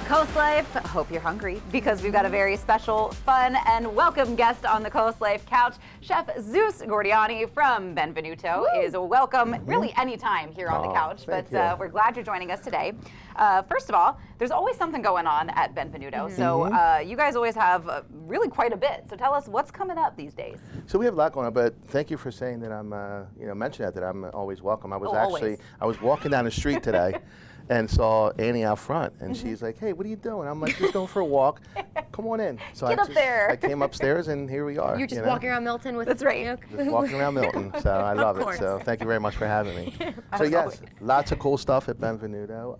CoastLife, hope you're hungry because we've got a very special, fun, and welcome guest on the CoastLife couch. Chef Jesus Gordiany from Benvenuto is welcome really anytime here on the couch, but we're glad you're joining us today. First of all, there's always something going on at Benvenuto, so you guys always have really quite a bit. So tell us what's coming up these days. So we have a lot going on, but thank you for saying that I'm, mention that I'm always welcome. I was I was walking down the street today and saw Annie out front, and she's like, "Hey, what are you doing?" I'm like, "Just going for a walk. Come on in." So Get up there. I came upstairs, and here we are. You're just walking around Milton with. That's right. Just walking around Milton. So I love it. So thank you very much for having me. So yes, lots of cool stuff at Benvenuto.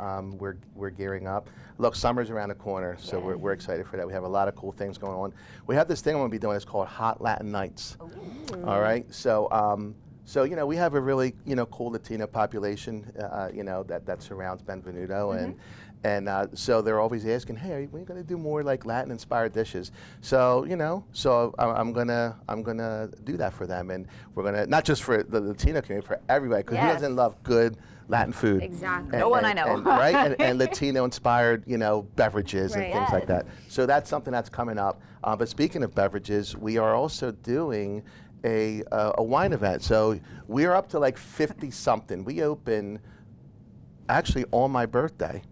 We're gearing up. Look, summer's around the corner, so we're excited for that. We have a lot of cool things going on. We have this thing I'm going to be doing. It's called Hot Latin Nights. Ooh. All right. So, we have a really, cool Latino population, that surrounds Benvenuto. And so they're always asking, hey, are you going to do more like Latin-inspired dishes? So, I'm gonna do that for them. And we're going to, not just for the Latino community, for everybody, because who doesn't love good Latin food? Exactly. No one I know. Right? And Latino-inspired, beverages and things like that. So that's something that's coming up. But speaking of beverages, we are also doing a wine event. So we're up to like 50 something. We open actually on my birthday,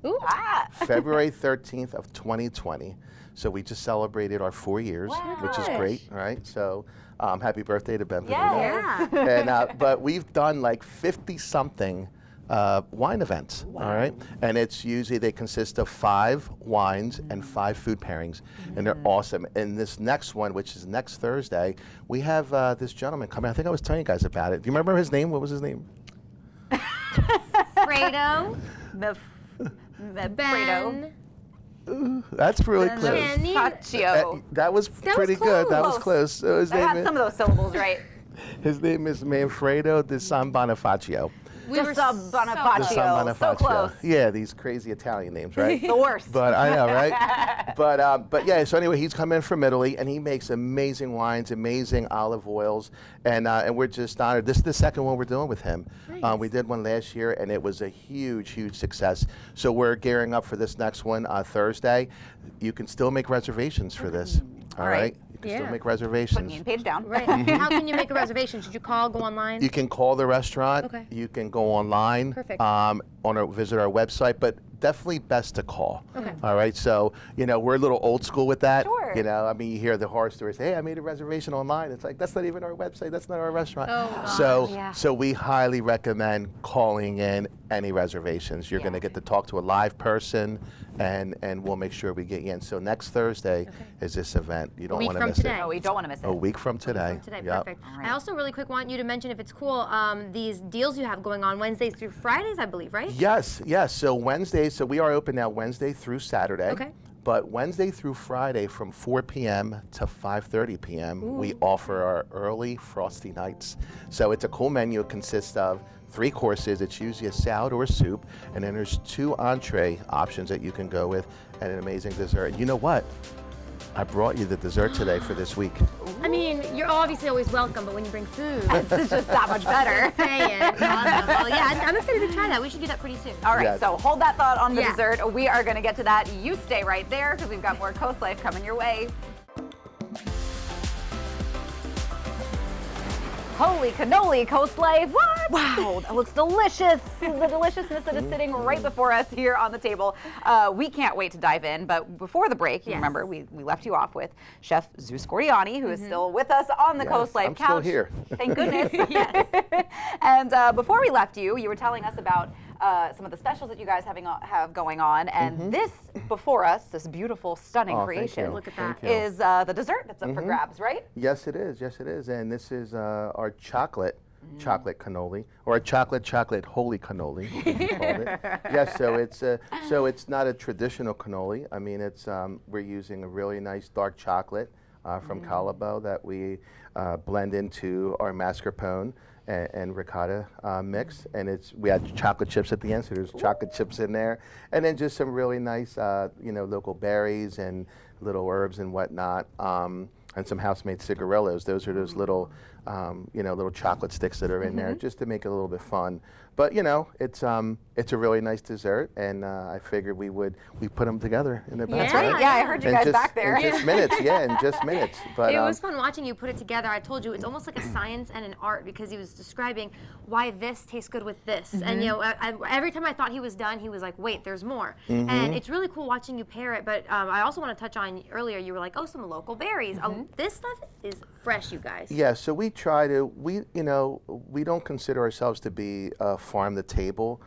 February 13th of 2020. So we just celebrated our 4 years, which is great, right? So happy birthday to Benvenuto. Yes. And, but we've done like 50 something wine events, all right? And it's usually, they consist of 5 wines and 5 food pairings, and they're awesome. And this next one, which is next Thursday, we have this gentleman coming. I think I was telling you guys about it. Do you remember his name? What was his name? Fredo. Fredo. That's really close. That was pretty good. That was close. So his I had some of those syllables right. His name is Manfredo de San Bonifacio. Bonifacio. So close. Yeah, these crazy Italian names, right? The worst. But I know, right? But yeah. So anyway, he's come in from Italy, and he makes amazing wines, amazing olive oils, and we're just honored. This is the second one we're doing with him. Nice. We did one last year, and it was a huge, huge success. So we're gearing up for this next one Thursday. You can still make reservations for this. All right. You can still make reservations. Put me and Paige down. Right. How can you make a reservation? Should you call, go online? You can call the restaurant. Okay. You can go online. Perfect. Visit our website, but definitely best to call. Okay. All right. So, we're a little old school with that. Sure. You hear the horror stories. Hey, I made a reservation online. It's like, that's not even our website. That's not our restaurant. Oh, So we highly recommend calling in any reservations. You're going to get to talk to a live person, and we'll make sure we get you in. So next Thursday is this event. You don't want to miss it. No, we don't want to miss it. A week from today. Perfect. Right. I also really quick want you to mention, if it's cool, these deals you have going on Wednesdays through Fridays, I believe, right? Yes. So Wednesdays, so we are open now Wednesday through Saturday. Okay. But Wednesday through Friday from 4 p.m. to 5:30 p.m. we offer our early Frosty nights. So it's a cool menu. It consists of 3 courses. It's usually a salad or a soup, and then there's 2 entree options that you can go with, and an amazing dessert. And you know what? I brought you the dessert today for this week. I mean, you're obviously always welcome, but when you bring food, it's just that much better. Saying. Awesome. Well, yeah, I'm excited to try that. We should do that pretty soon. All right, so hold that thought on the dessert. We are going to get to that. You stay right there because we've got more CoastLife coming your way. Holy cannoli, CoastLife. What? Wow, that looks delicious. The deliciousness that is sitting right before us here on the table. We can't wait to dive in, but before the break, you remember, we left you off with Chef Jesus Gordiany, who is still with us on the CoastLife couch. I'm still here. Thank goodness. And before we left you, you were telling us about some of the specials that you guys have going on, and this before us, this beautiful, stunning creation, look at that, is the dessert that's up for grabs, right? Yes, it is. Yes, it is. And this is our chocolate cannoli, or a chocolate holy cannoli. We call it. Yes, so it's not a traditional cannoli. I mean, it's we're using a really nice dark chocolate from Calabo that we blend into our mascarpone and ricotta mix, and we add chocolate chips at the end, so there's chocolate chips in there, and then just some really nice local berries and little herbs and whatnot, and some house-made cigarillos. Those are those little little chocolate sticks that are in there, just to make it a little bit fun. But it's a really nice dessert, and I figured we put them together in the basket. That's right. Yeah, I heard you guys back there. In just minutes, in just minutes. But it was fun watching you put it together. I told you it's almost like a science and an art, because he was describing why this tastes good with this. And every time I thought he was done, he was like, wait, there's more. And it's really cool watching you pair it. But I also want to touch on earlier, you were like, oh, some local berries. This stuff is fresh, you guys. Yeah, so we try to, we don't consider ourselves to be a farm-to-table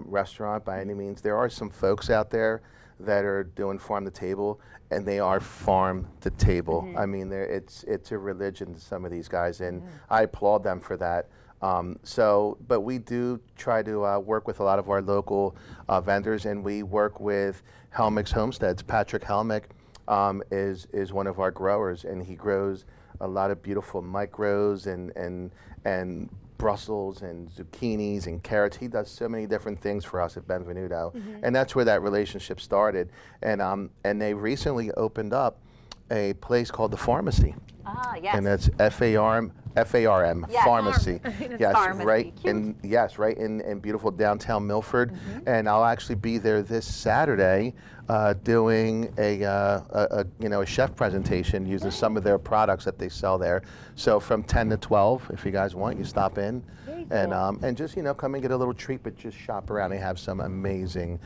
restaurant by any means. There are some folks out there that are doing farm-to-table, and they are farm-to-table. I mean, it's a religion to some of these guys, and I applaud them for that. But we do try to work with a lot of our local vendors, and we work with Helmick's Homesteads. Patrick Helmick is one of our growers, and he grows a lot of beautiful micros and Brussels and zucchinis and carrots. He does so many different things for us at Benvenuto, and that's where that relationship started. And they recently opened up a place called the Pharmacy. Ah, yes. And that's F-A-R-M, Yes. Pharmacy. Yes, Pharmacy. right Cute. right in beautiful downtown Milford. And I'll actually be there this Saturday doing a chef presentation using some of their products that they sell there. So from 10 to 12, if you guys want, you stop in. And just come and get a little treat, but just shop around. They have some amazing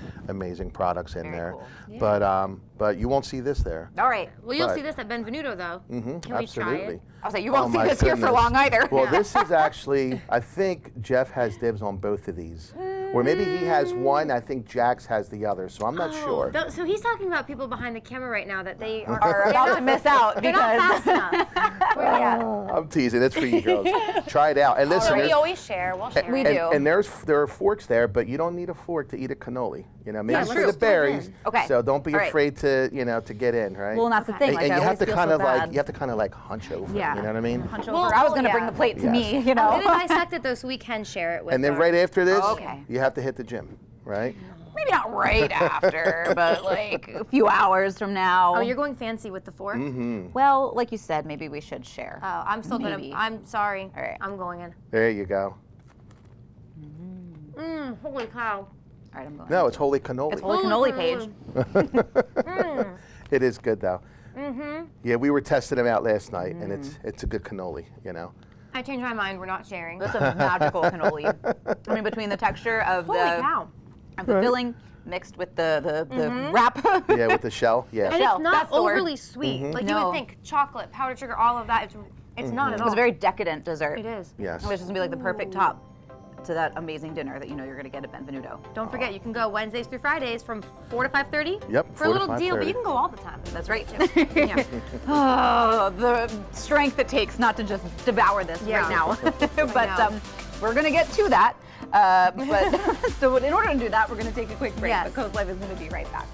products in there. Cool. Yeah. But you won't see this there. All right. Well, you'll see this at Benvenuto, though. Can we try Absolutely. it? I was like, you won't see my this here for goodness. long either. Well, this is actually, I think Jeff has dibs on both of these. Or maybe he has one, I think Jax has the other, so I'm not sure. So he's talking about people behind the camera right now that they are about to miss out They're not because fast enough. I'm teasing, it's for you girls. Try it out. And listen, we there's- always share. We'll share. We do. and there are forks there, but you don't need a fork to eat a cannoli. Maybe That's for true. the berries. Okay. So don't be All right. afraid to get in, right? Well, and that's the thing. and, Like, and I you have always to feel kind so of bad. like hunch over. Yeah. You know what I mean? Hunch over. Well, I was going to yeah. bring the plate to Yes. me, I'm going to dissect it, though, so we can share it with And then our- right after this, Okay. you have to hit the gym, right? Maybe not right after, but like a few hours from now. Oh, you're going fancy with the fork? Well, like you said, maybe we should share. Oh, I'm still going Maybe. to. I'm sorry. All right. I'm going in. There you go. Holy cow. All right, I'm going. No, it's holy cannoli. It's holy cannoli page. It is good though. Yeah, we were testing them out last night, and it's a good cannoli. I changed my mind. We're not sharing. That's a magical cannoli. I mean, between the texture of Holy cow. of the filling mixed with the wrap. Yeah, with the shell. Yeah. And Shell, it's not that's the word. overly sweet. Like you No. would think chocolate, powdered sugar, all of that. It's not at all. It's a very decadent dessert. It is. Yes. It's just gonna be like the perfect top to that amazing dinner that you're gonna get at Benvenuto. Don't forget, you can go Wednesdays through Fridays from 4 to 5:30. Yep, For 4 a to little deal, but 5:30. you can go all the time. That's right. Yeah. Oh, the strength it takes not to just devour this Yeah. right now. But know. we're gonna get to that. But so in order to do that, we're gonna take a quick break. Yes. But CoastLife is gonna be right back.